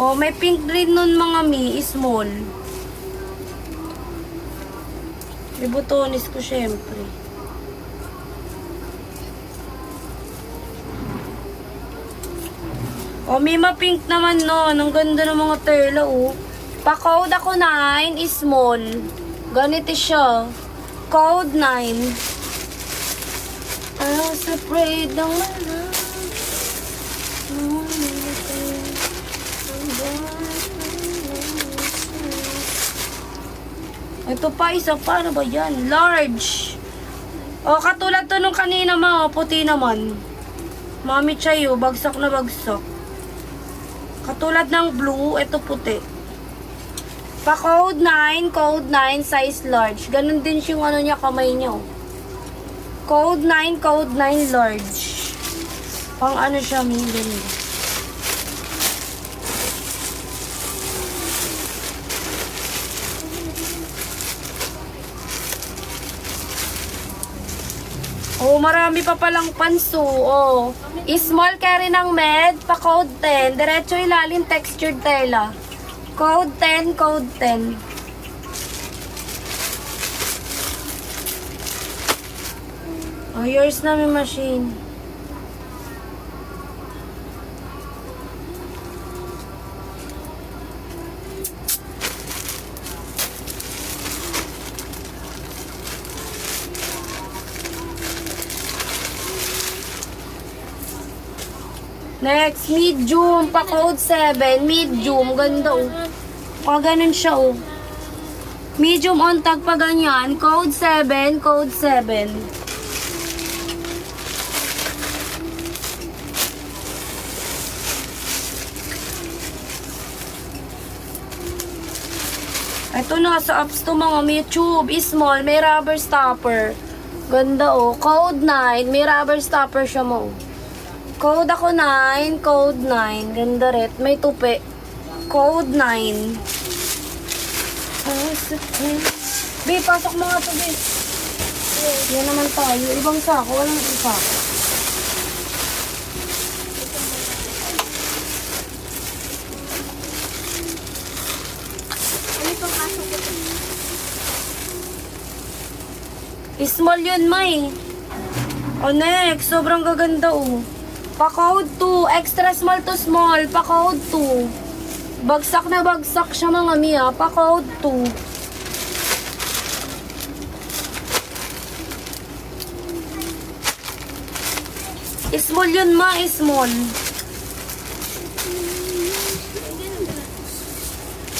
Oh, may pink green nun mga mi, small. May butonis ko syempre. Oh, may ma-pink naman no. Ang ganda ng mga tela, oh. Pa-code ako 9, small. Ganito siya. Code 9. I was afraid ng wala. Ito pa, isa pa. Ano ba yan? Large. O, katulad to nung kanina mga puti naman. Mami Chayo, bagsak na bagsak. Katulad ng blue, ito puti. Pa code 9, size large. Ganun din yung ano niya, kamay niya. Code 9, large. Pang ano siya, million. Oh, marami pa palang panso. Oh. Small carry ng med, pa code 10. Diretso ilalim textured tela. Code 10, code 10. Oh, yours na may machine. Next, medium, pa code 7, medium, ganda oh. Pa ganun siya oh. Medium on tag pa ganyan, code 7, code 7. Ito na, sa apps to mga may tube, small, may rubber stopper. Ganda oh, code 9, may rubber stopper siya mo. Code ako 9, code 9. Ganda rin. May tupi. Code 9. Be, pasok mga to, be. Yan naman tayo. Ibang sako. Walang isa. Ano itong aso ko? Small yun, May. O, next. Sobrang gaganda, oh. Pa-code 2. Extra small to small. Pa-code 2. Bagsak na bagsak siya mga miya. Pa-code 2. Small yun ma. Small.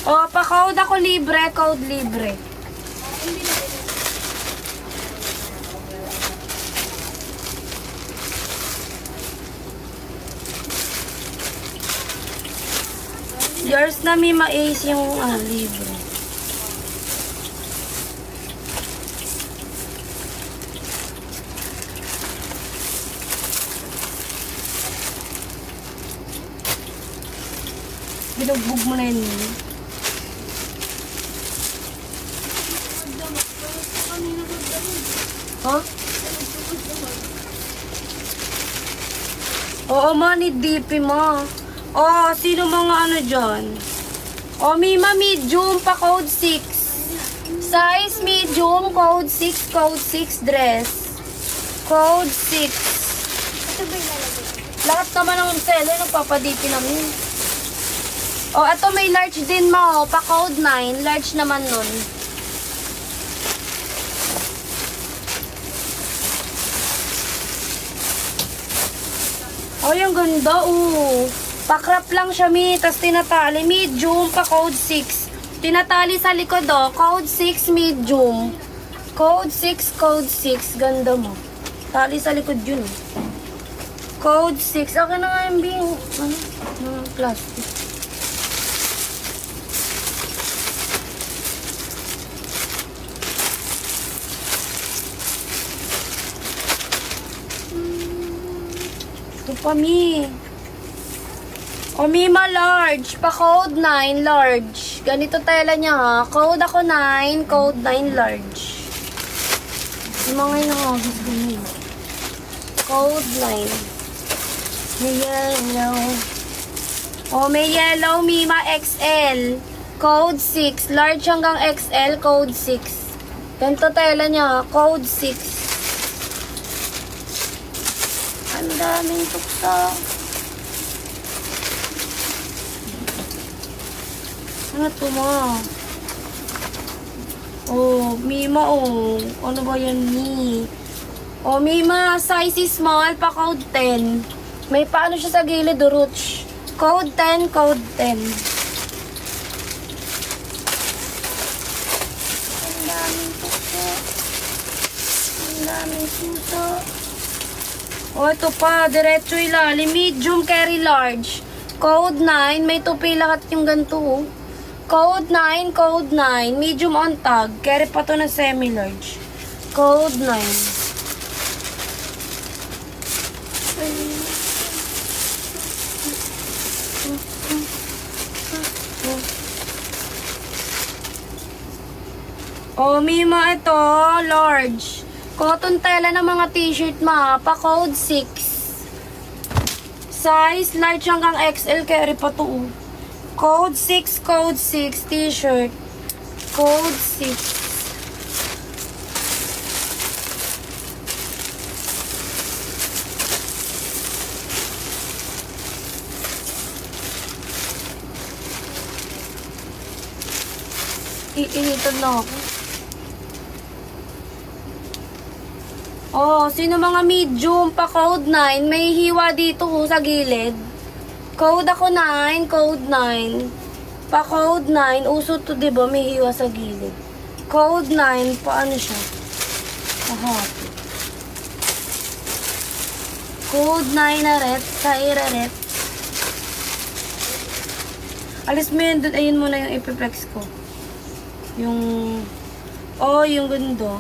O, pa-code ako libre. Code libre. Yours na may ma-ace yung libre. Binugbog mo na yun. Huh? Oo ma, ni DP ma. Oh, sino mga ano dyan? Oh, Mima, medium pa code 6. Size medium, code 6, code 6 dress. Code 6. Ito ba yung lalagay? Lahat naman ng seller, nagpapadipi namin. Oh, ito may large din mo. Pa code 9, large naman nun. Oh, yung ganda, oh. Pa-crop lang siya, mi. Tapos tinatali. Medium, pa code 6. Tinatali sa likod, oh. Code 6, medium. Code 6, code 6. Ganda mo. Tali sa likod yun, oh. Code 6. Akin na nga yung bing. Ano? Plastic. Ito pa, mi. O, Mima, large. Pa code 9, large. Ganito tela niya, ha. Code ako 9, code 9, large. Yung mga inahagis ko niya. Code 9. Yellow. O, may yellow Mima XL. Code 6. Large hanggang XL, code 6. Ganito tela niya, code 6. Ang daming tuksa. Ano to mo? Oh, Mima, oh. Ano ba yan, ni? Oh, Mima, size is small, pa code 10. May paano siya sa gilid, Ruch. Code 10, code 10. Ang daming puso. Ang daming puso. Oh, ito pa, diretso ilalim. Medium, carry large. Code 9, may tupi lahat yung ganito, oh. Code 9, code 9. Medium on tag. Carry pa to na semi-large. Code 9. Oh, Mima, ito, large. Cotton tela ng mga t-shirt ma, pa code 6. Size, large hanggang XL, carry pa to. Oh. Code 6, code 6, t-shirt. Code 6. Iinitan na ako. Oh, sino mga medium pa code 9? May hiwa dito sa gilid. Code ako 9, code 9. Pa code 9, uso to, diba? May hiwa sa gilid. Code 9, paano siya? Ahati. Code 9 na red, sa iraret. Alis mo yun doon, ayun muna yung ipiplex ko. Yung, oh, yung gundo.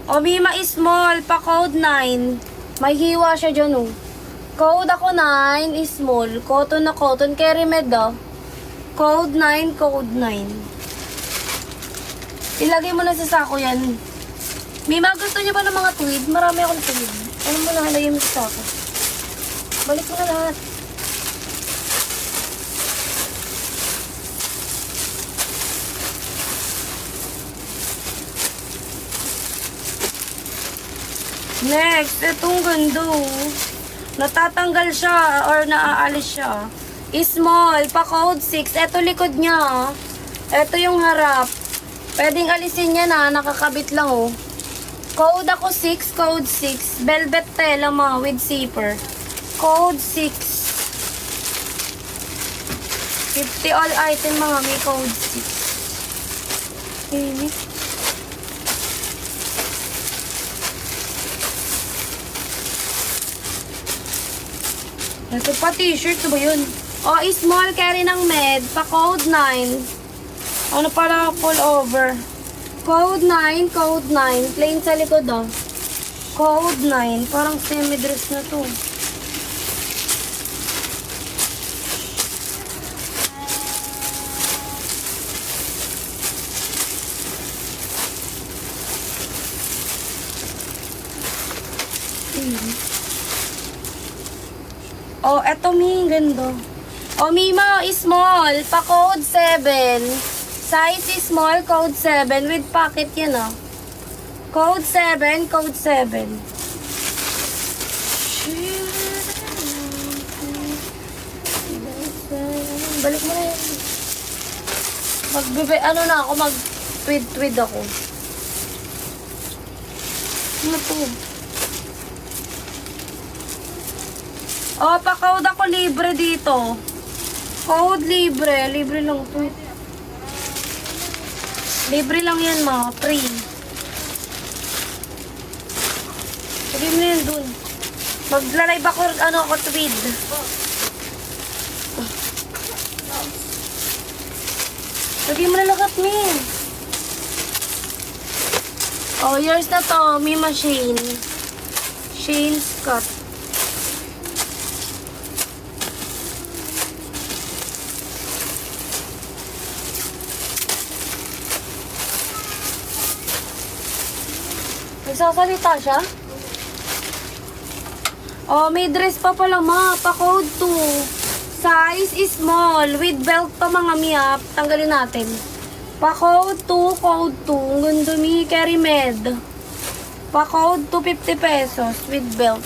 O, Mima is small, pa code 9. May hiwa siya dyan, oh. Code ako 9 is small. Cotton na cotton. Carry med, oh. Code 9, code 9. Ilagay mo na sa sako yan. Mima, gusto niyo ba ng mga tweed? Marami akong tweed. Ano mo na, halagay mo sa sako. Balik mo na lahat. Next, itong gando. Natatanggal siya or naaalis siya. Small, pa code 6. Ito likod niya. Ito yung harap. Pwedeng alisin niya na, nakakabit lang, oh. Code ako 6, code 6. Velvet tela ma with zipper. Code 6. 50 all item mga may code 6. Init. Ito pa t-shirt, ito ba yun? O, small carry ng med, pa code 9. Ano para pull over? Code 9, code 9. Plain sa likod, oh. Code 9. Parang semi-dress na to. Oh, eto mi, ganda. Oh, Mima, small, pa code 7. Size is small, code 7. With pocket yan, oh. Code 7, code 7. Balik mo na yan. Ano na ako, mag-tweed ako. Ano to? Oh, pa-code ako libre dito. Code libre. Libre lang to. Libre lang yan, ma. Free. Sabi mo yan dun. Maglalay ba ko, ano ako, tweed. Sabi mo na lagat, mi. Oh, yours na to. Mi machine. Shane Scott. Nagsasalita siya? Oh, may dress pa pala, ma. Pa code 2. Size is small. With belt to mga miya. Tanggalin natin. Pa-code 2, code 2. Ang ganda mi. Carry med. Pa-code 250 pesos. With belt.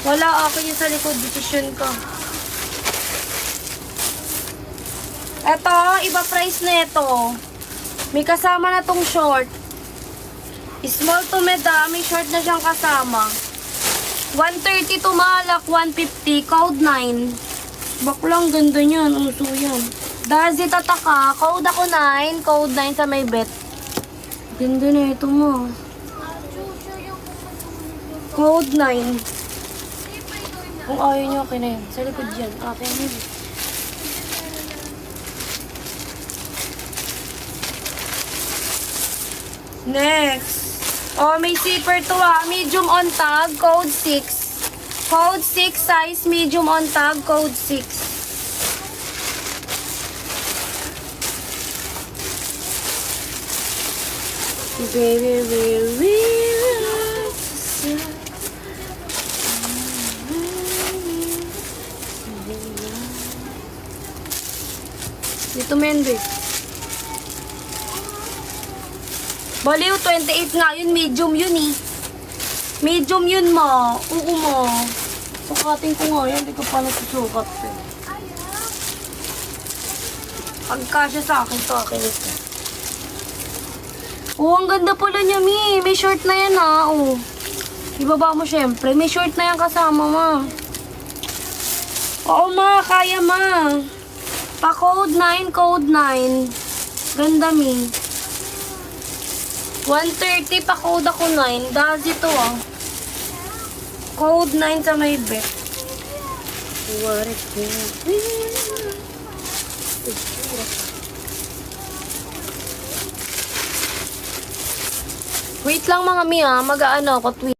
Wala akin yung sa likod. Decision ko. Eto, iba price na ito. May kasama na tong short. Small to med may short na siyang kasama. 130 to malak, 150, code 9. Baklang ganda niyan, uso yan. Dazi tataka, code ako 9, code 9 sa may bet. Ganda na ito mo. Code 9. Kung ayaw niyo, okay na yan. Sa likod yan, okay na yun. Next. Oh, may zipper to medium on tag, code 6. Code 6 size, medium on tag, code 6. Baby, dito mende. Baliw, 28 nga yun. Medium yun eh. Medium yun mo. Oo mo. Sukatin ko nga yan. Hindi ko pa nasusukat eh. Pagkasya sa akin to, akin ito. Oo, ang ganda pala niya, Mi. May short na yan ah. Oo. Ibaba mo syempre. May short na yan kasama, ma. Oo, ma. Kaya, ma. Pa-code 9, code 9. Ganda, Mi. 130 pa code ako 9. Dazi to ah. Code 9 sa may bet. What it Wait lang mga mi ah. Mag-ano ako, tweet.